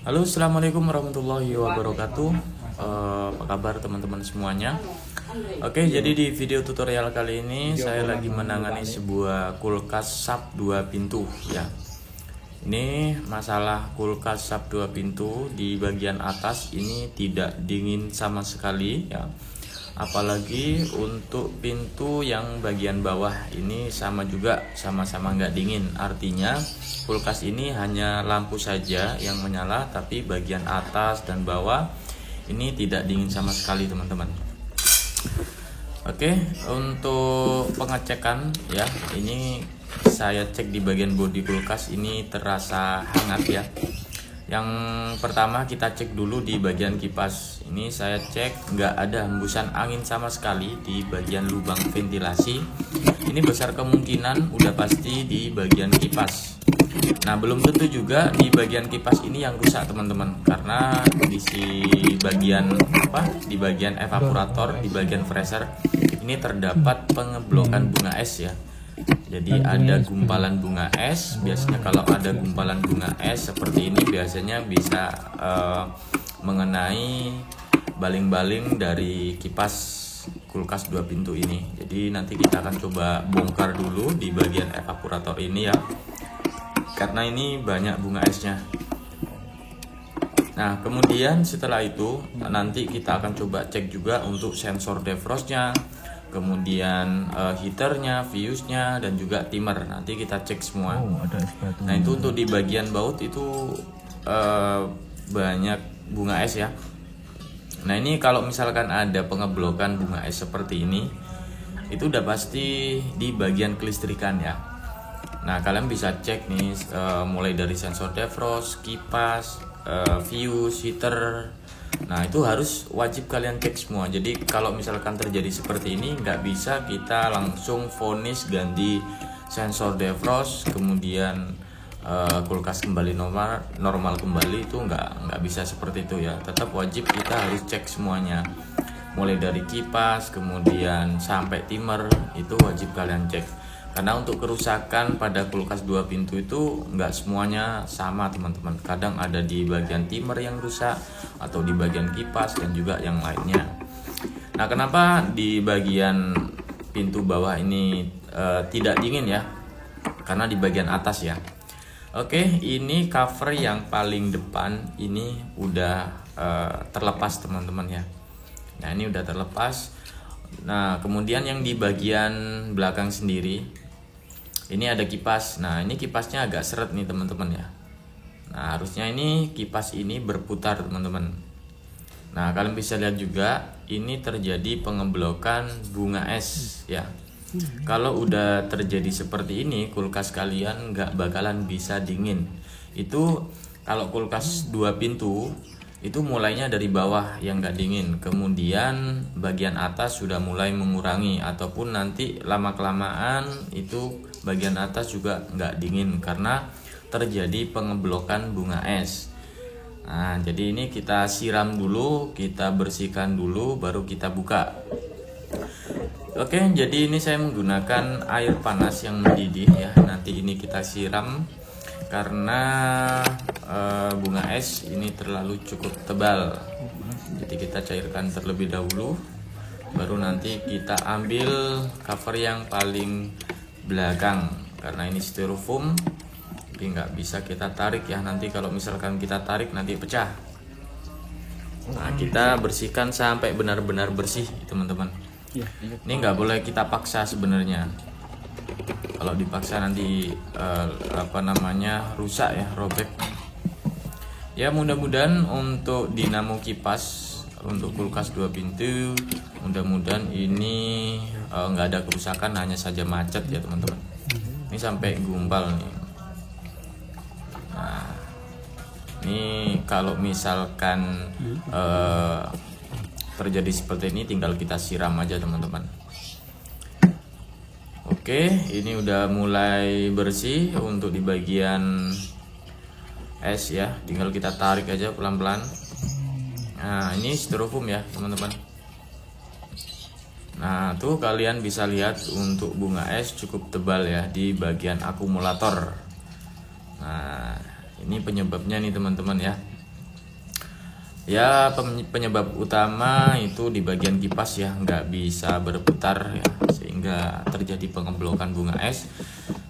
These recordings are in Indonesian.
Halo, assalamualaikum warahmatullahi wabarakatuh. Apa kabar teman-teman semuanya? Oke, jadi di video tutorial kali ini saya lagi menangani sebuah kulkas SAP 2 pintu ya. Ini masalah kulkas SAP 2 pintu di bagian atas ini tidak dingin sama sekali ya. Apalagi untuk pintu yang bagian bawah ini sama-sama nggak dingin. Artinya kulkas ini hanya lampu saja yang menyala, tapi bagian atas dan bawah ini tidak dingin sama sekali teman-teman. Oke, untuk pengecekan ya, ini saya cek di bagian bodi kulkas ini terasa hangat ya. Yang pertama kita cek dulu di bagian kipas. Ini saya cek nggak ada hembusan angin sama sekali di bagian lubang ventilasi. Ini besar kemungkinan udah pasti di bagian kipas. Nah, belum tentu juga di bagian kipas ini yang rusak teman-teman, karena di bagian evaporator, di bagian freezer ini terdapat pengeblokan bunga es ya. Jadi ada gumpalan bunga es. Biasanya kalau ada gumpalan bunga es seperti ini biasanya bisa mengenai baling-baling dari kipas kulkas 2 pintu ini. Jadi nanti kita akan coba bongkar dulu di bagian evaporator ini ya, karena ini banyak bunga esnya. Nah, kemudian setelah itu nanti kita akan coba cek juga untuk sensor defrostnya, kemudian heaternya, fuse-nya, dan juga timer. Nanti kita cek semua. Nah, itu untuk di bagian baut itu banyak bunga es ya. Nah, ini kalau misalkan ada pengeblokan bunga es seperti ini, itu udah pasti di bagian kelistrikan ya. Nah, kalian bisa cek nih mulai dari sensor defrost, kipas, fuse, heater. Nah, itu harus wajib kalian cek semua. Jadi kalau misalkan terjadi seperti ini, nggak bisa kita langsung vonis ganti sensor defrost kemudian kulkas kembali normal kembali, itu nggak bisa seperti itu ya. Tetap wajib kita harus cek semuanya, mulai dari kipas kemudian sampai timer, itu wajib kalian cek. Karena untuk kerusakan pada kulkas 2 pintu itu nggak semuanya sama teman-teman. Kadang ada di bagian timer yang rusak, atau di bagian kipas, dan juga yang lainnya. Nah, kenapa di bagian pintu bawah ini tidak dingin ya? Karena di bagian atas ya. Oke, ini cover yang paling depan ini udah terlepas teman-teman ya. Nah, ini udah terlepas. Nah, kemudian yang di bagian belakang sendiri ini ada kipas. Nah, ini kipasnya agak seret nih teman-teman ya. Nah, harusnya ini kipas ini berputar teman-teman. Nah, kalian bisa lihat juga ini terjadi pengeblokan bunga es ya. Kalau udah terjadi seperti ini, kulkas kalian nggak bakalan bisa dingin. Itu kalau kulkas 2 pintu itu mulainya dari bawah yang nggak dingin, kemudian bagian atas sudah mulai mengurangi, ataupun nanti lama-kelamaan itu bagian atas juga nggak dingin karena terjadi pengeblokan bunga es. Nah, jadi ini kita siram dulu, kita bersihkan dulu, baru kita buka. Oke, jadi ini saya menggunakan air panas yang mendidih ya. Nanti ini kita siram karena bunga es ini terlalu cukup tebal. Jadi kita cairkan terlebih dahulu, baru nanti kita ambil cover yang paling belakang. Karena ini styrofoam, jadi nggak bisa kita tarik ya. Nanti kalau misalkan kita tarik nanti pecah. Nah, kita bersihkan sampai benar-benar bersih teman-teman. Ini nggak boleh kita paksa sebenarnya. Kalau dipaksa nanti rusak ya, robek. Ya, mudah-mudahan untuk dinamo kipas untuk kulkas 2 pintu, mudah-mudahan ini nggak ada kerusakan, hanya saja macet ya teman-teman. Ini sampai gumpal nih. Nah, ini kalau misalkan terjadi seperti ini, tinggal kita siram aja teman-teman. Oke, ini udah mulai bersih untuk di bagian es ya. Tinggal kita tarik aja pelan-pelan. Nah, ini styrofoam ya teman-teman. Nah, tuh kalian bisa lihat untuk bunga es cukup tebal ya di bagian akumulator. Nah, ini penyebabnya nih teman-teman ya. Ya, penyebab utama itu di bagian kipas ya, nggak bisa berputar ya, sehingga terjadi pengeblokan bunga es.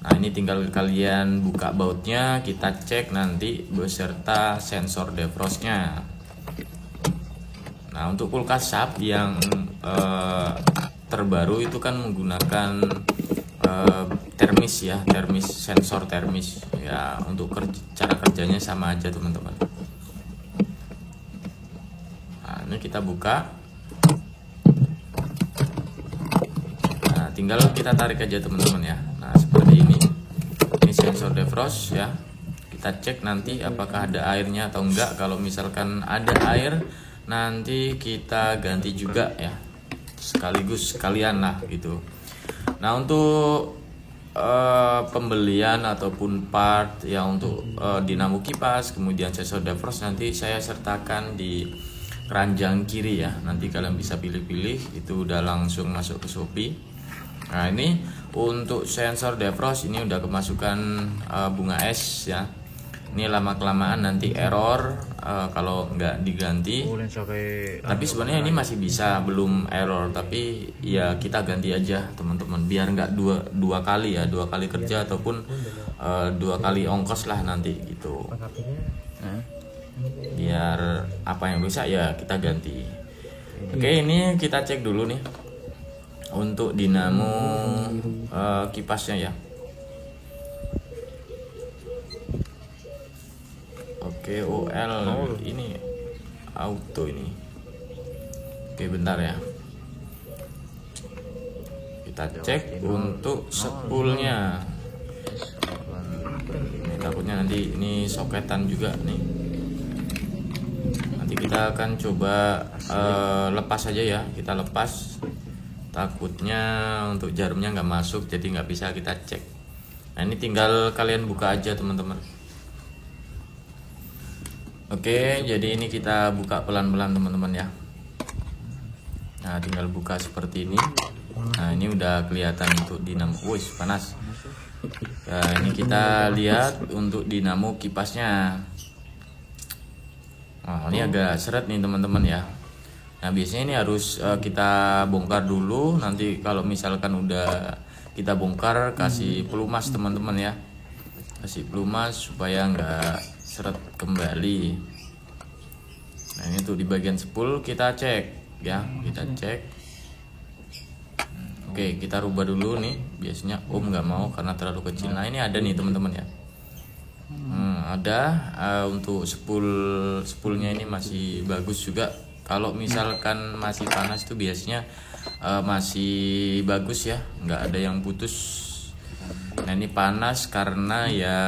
Nah, ini tinggal kalian buka bautnya, kita cek nanti beserta sensor defrostnya. Nah, untuk kulkas SAP yang terbaru itu kan menggunakan termis ya, sensor termis ya. Untuk cara kerjanya sama aja teman-teman. Ini kita buka. Nah, tinggal kita tarik aja teman-teman ya. Nah, seperti ini. Ini sensor defrost ya. Kita cek nanti apakah ada airnya atau enggak. Kalau misalkan ada air, nanti kita ganti juga ya. Sekaligus sekalian lah gitu. Nah, untuk pembelian ataupun part ya untuk dinamo kipas, kemudian sensor defrost nanti saya sertakan di keranjang kiri ya, nanti kalian bisa pilih-pilih, itu udah langsung masuk ke Shopee. Nah, ini untuk sensor defrost ini udah kemasukan bunga es ya. Ini lama kelamaan nanti error kalau nggak diganti. Tapi sebenarnya ini masih bisa, belum error, tapi ya kita ganti aja teman-teman, biar nggak dua kali ya, 2 kali kerja ataupun 2 kali ongkos lah nanti gitu. Biar apa yang bisa ya kita ganti. Oke, ini kita cek dulu nih untuk dinamo kipasnya ya. Oke, OL ini auto ini. Oke, bentar ya. Kita cek untuk spoolnya. Ini takutnya nanti ini soketan juga nih. Nanti kita akan coba lepas aja ya. Kita lepas. Takutnya untuk jarumnya nggak masuk, jadi nggak bisa kita cek. Nah, ini tinggal kalian buka aja teman-teman. Oke, jadi ini kita buka pelan-pelan teman-teman ya. Nah, tinggal buka seperti ini. Nah, ini udah kelihatan untuk dinamo. Wih, panas. Nah, ini kita lihat untuk dinamo kipasnya. Nah, ini agak seret nih teman-teman ya. Nah, biasanya ini harus kita bongkar dulu. Nanti kalau misalkan udah kita bongkar, kasih pelumas teman-teman ya. Kasih pelumas supaya nggak seret kembali. Nah, ini tuh di bagian spool kita cek ya, kita cek. Oke, kita rubah dulu nih. Biasanya nggak mau karena terlalu kecil. Nah, ini ada nih teman-teman ya. Ada untuk spoolnya ini masih bagus juga. Kalau misalkan masih panas tuh biasanya masih bagus ya, nggak ada yang putus. Nah, ini panas karena ya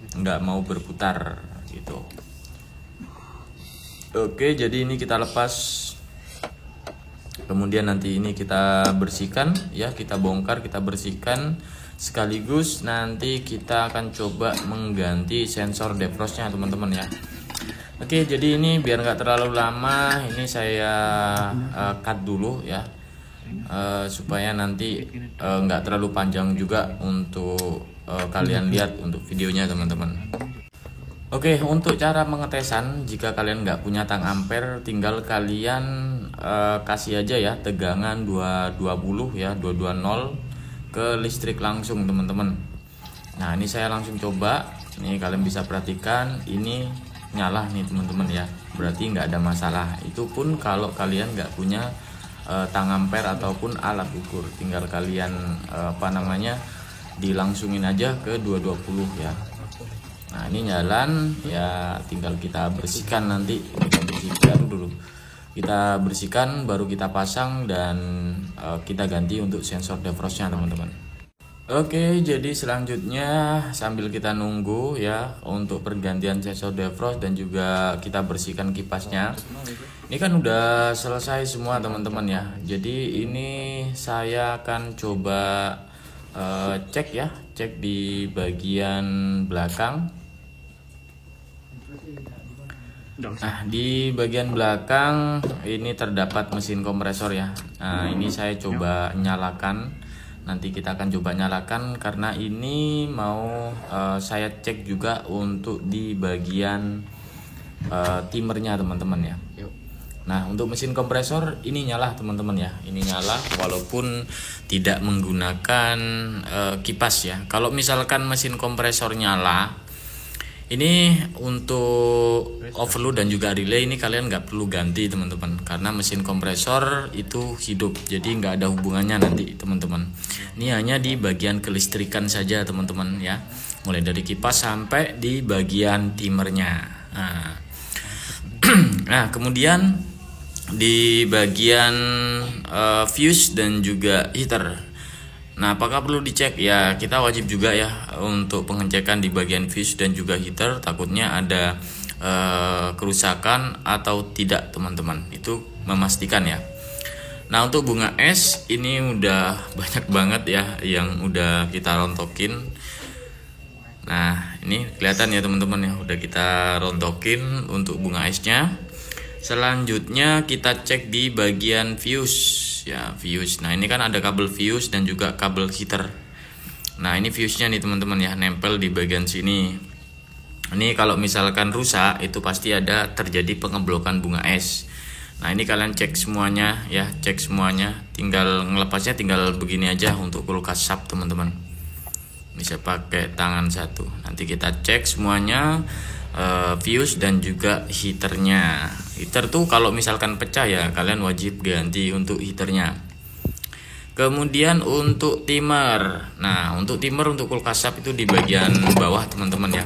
nggak mau berputar gitu. Oke, jadi ini kita lepas, kemudian nanti ini kita bersihkan ya, kita bongkar, kita bersihkan sekaligus nanti kita akan coba mengganti sensor defrostnya teman-teman ya. Oke, jadi ini biar nggak terlalu lama, ini saya cut dulu ya, supaya nanti nggak terlalu panjang juga untuk kalian lihat untuk videonya teman-teman. Oke, untuk cara mengetesan, jika kalian nggak punya tang ampere, tinggal kalian kasih aja ya tegangan 220 ya, 220 ke listrik langsung teman-teman. Nah, ini saya langsung coba. Nih kalian bisa perhatikan ini nyala nih teman-teman ya, berarti nggak ada masalah. Itu pun kalau kalian nggak punya tang ampere ataupun alat ukur, tinggal kalian dilangsungin aja ke 220 ya. Nah, ini jalan ya, tinggal kita bersihkan nanti. Kita bersihkan baru kita pasang dan kita ganti untuk sensor defrostnya teman-teman. Oke, jadi selanjutnya sambil kita nunggu ya untuk pergantian sensor defrost dan juga kita bersihkan kipasnya. Ini kan udah selesai semua teman-teman ya. Jadi ini saya akan coba cek di bagian belakang. Nah, di bagian belakang ini terdapat mesin kompresor ya. Nah, ini saya coba nyalakan. Nanti kita akan coba nyalakan karena ini mau saya cek juga untuk di bagian timernya teman-teman ya. Nah, untuk mesin kompresor ini nyala teman-teman ya. Ini nyala walaupun tidak menggunakan kipas ya. Kalau misalkan mesin kompresor nyala, ini untuk overload dan juga relay ini kalian nggak perlu ganti teman-teman, karena mesin kompresor itu hidup, jadi nggak ada hubungannya nanti teman-teman. Ini hanya di bagian kelistrikan saja teman-teman ya, mulai dari kipas sampai di bagian timernya. Nah kemudian di bagian fuse dan juga heater. Nah, apakah perlu dicek? Ya, kita wajib juga ya untuk pengecekan di bagian fuse dan juga heater, takutnya ada kerusakan atau tidak teman-teman. Itu memastikan ya. Nah, untuk bunga es ini udah banyak banget ya yang udah kita rontokin. Nah, ini kelihatan ya teman-teman ya, udah kita rontokin untuk bunga esnya. Selanjutnya kita cek di bagian fuse ya, fuse. Nah, ini kan ada kabel fuse dan juga kabel heater. Nah, ini fuse-nya nih teman-teman ya, nempel di bagian sini. Ini kalau misalkan rusak itu pasti ada terjadi pengeblokan bunga es. Nah, ini kalian cek semuanya ya, cek semuanya. Tinggal ngelepasnya tinggal begini aja untuk kulkas sub teman-teman. Bisa pakai tangan satu. Nanti kita cek semuanya, fuse dan juga heaternya. Heater tuh kalau misalkan pecah ya kalian wajib ganti untuk heaternya. Kemudian untuk timer. Nah, untuk timer untuk kulkas sub itu di bagian bawah teman-teman ya.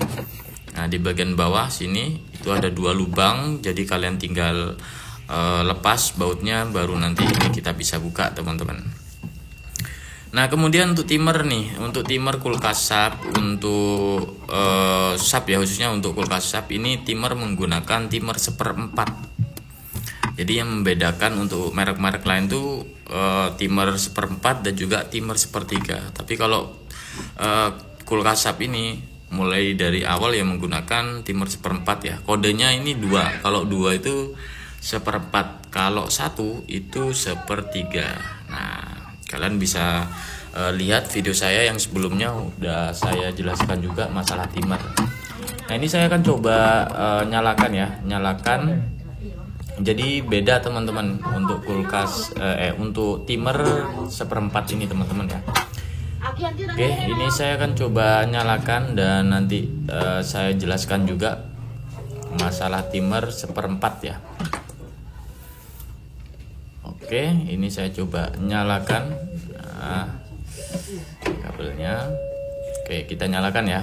Nah, di bagian bawah sini itu ada 2 lubang, jadi kalian tinggal lepas bautnya, baru nanti ini kita bisa buka teman-teman. Nah, kemudian untuk timer nih, untuk timer kulkas sub, untuk sub ya, khususnya untuk kulkas sub ini timer menggunakan timer 1/4. Jadi yang membedakan untuk merek-merek lain tuh timer 1/4 dan juga timer 1/3. Tapi kalau kulkas sub ini mulai dari awal ya menggunakan timer 1/4 ya. Kodenya ini 2. Kalau 2 itu 1/4, kalau 1 itu 1/3. Nah, kalian bisa lihat video saya yang sebelumnya udah saya jelaskan juga masalah timer. Nah, ini saya akan coba nyalakan ya, nyalakan. Jadi beda teman-teman untuk kulkas untuk timer 1/4 ini teman-teman ya. Oke, ini saya akan coba nyalakan dan nanti saya jelaskan juga masalah timer 1/4 ya. Oke, ini saya coba nyalakan. Nah, kabelnya. Oke, kita nyalakan ya.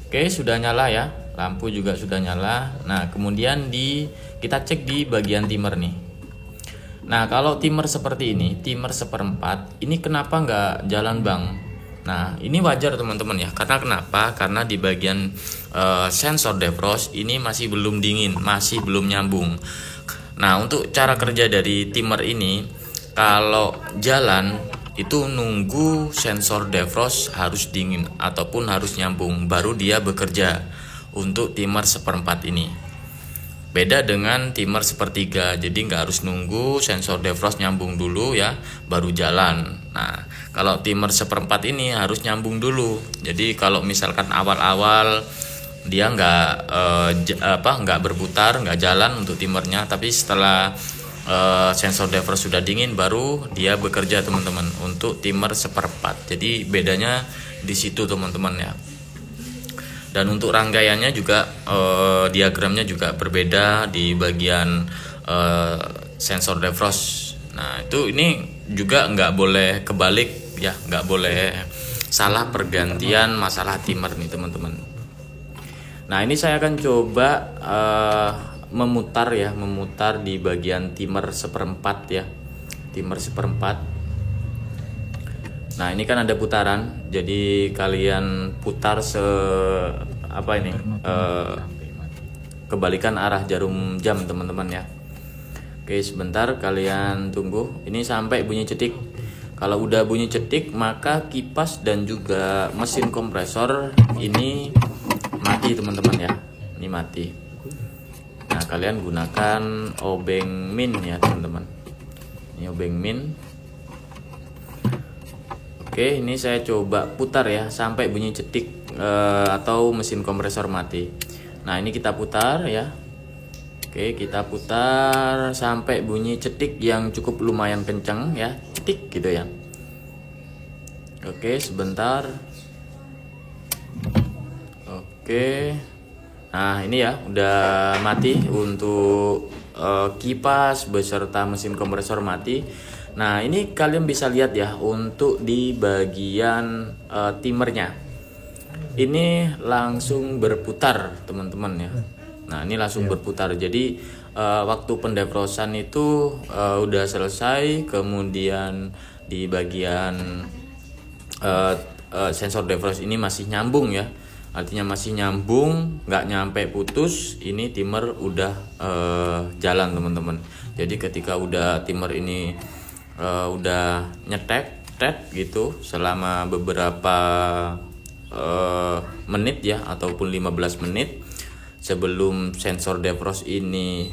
Oke, sudah nyala ya. Lampu juga sudah nyala. Nah, kemudian kita cek di bagian timer nih. Nah, kalau timer seperti ini, timer 1/4, ini kenapa nggak jalan bang? Nah, ini wajar teman-teman ya. Karena kenapa? Karena di bagian sensor defrost ini masih belum dingin, masih belum nyambung. Nah, untuk cara kerja dari timer ini, kalau jalan itu nunggu sensor defrost harus dingin ataupun harus nyambung, baru dia bekerja untuk timer 1/4 ini. Beda dengan timer 1/3, jadi nggak harus nunggu sensor defrost nyambung dulu ya, baru jalan. Nah, kalau timer 1/4 ini harus nyambung dulu. Jadi kalau misalkan awal-awal dia nggak berputar, nggak jalan untuk timernya, tapi setelah sensor defrost sudah dingin baru dia bekerja teman-teman untuk timer 1/4. Jadi bedanya di situ teman-teman ya. Dan untuk rangkaiannya juga diagramnya juga berbeda di bagian sensor defrost. Nah, itu ini juga nggak boleh kebalik ya, nggak boleh salah pergantian masalah timer nih teman-teman. Nah, ini saya akan coba memutar di bagian timer 1/4 ya, timer 1/4. Nah, ini kan ada putaran, jadi kalian putar kebalikan arah jarum jam teman-teman ya. Oke, sebentar kalian tunggu ini sampai bunyi cetik. Kalau udah bunyi cetik maka kipas dan juga mesin kompresor ini mati teman-teman ya, ini mati. Nah, kalian gunakan obeng min ya teman-teman, ini obeng min. Oke, ini saya coba putar ya sampai bunyi cetik atau mesin kompresor mati. Nah, ini kita putar ya. Oke, kita putar sampai bunyi cetik yang cukup lumayan kencang ya, cetik gitu ya. Oke, sebentar. Oke. Nah, ini ya udah mati untuk kipas beserta mesin kompresor mati. Nah, ini kalian bisa lihat ya untuk di bagian timernya. Ini langsung berputar, teman-teman ya. Nah, ini langsung berputar. Jadi waktu pendefrosan itu udah selesai, kemudian di bagian sensor defrost ini masih nyambung ya, artinya masih nyambung, nggak nyampe putus. Ini timer udah jalan, teman-teman. Jadi ketika udah timer ini udah nyetek gitu selama beberapa menit ya, ataupun 15 menit sebelum sensor defrost ini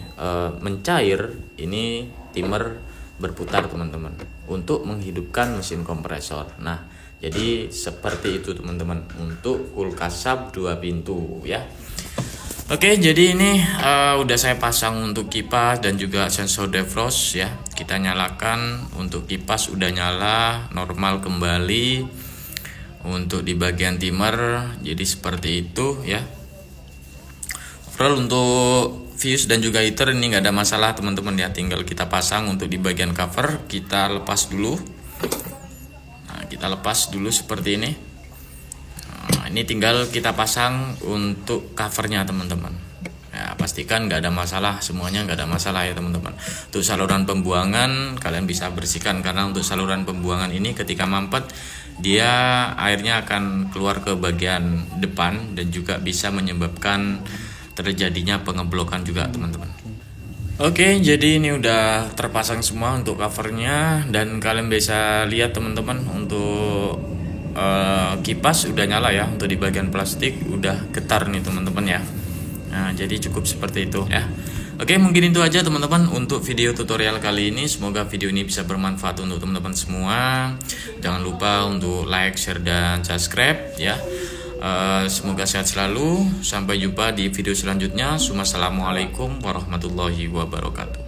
mencair, ini timer berputar, teman-teman, untuk menghidupkan mesin kompresor. Nah, jadi seperti itu, teman-teman, untuk kulkas sub 2 pintu ya. Oke, jadi ini udah saya pasang untuk kipas dan juga sensor defrost ya. Kita nyalakan, untuk kipas udah nyala normal kembali. Untuk di bagian timer jadi seperti itu ya. Overall untuk fuse dan juga heater ini nggak ada masalah, teman-teman ya. Tinggal kita pasang untuk di bagian cover, kita lepas dulu. Nah, kita lepas dulu seperti ini. Nah, ini tinggal kita pasang untuk covernya, teman-teman. Ya, pastikan nggak ada masalah, semuanya nggak ada masalah ya, teman-teman. Untuk saluran pembuangan kalian bisa bersihkan, karena untuk saluran pembuangan ini ketika mampet dia airnya akan keluar ke bagian depan dan juga bisa menyebabkan terjadinya pengeblokan juga, teman-teman. Oke, jadi ini udah terpasang semua untuk covernya, dan kalian bisa lihat, teman-teman, untuk kipas udah nyala ya. Untuk di bagian plastik udah getar nih, teman-teman ya. Nah, jadi cukup seperti itu ya. Oke, mungkin itu aja, teman-teman, untuk video tutorial kali ini. Semoga video ini bisa bermanfaat untuk teman-teman semua. Jangan lupa untuk like, share, dan subscribe ya. Semoga sehat selalu. Sampai jumpa di video selanjutnya. Assalamualaikum warahmatullahi wabarakatuh.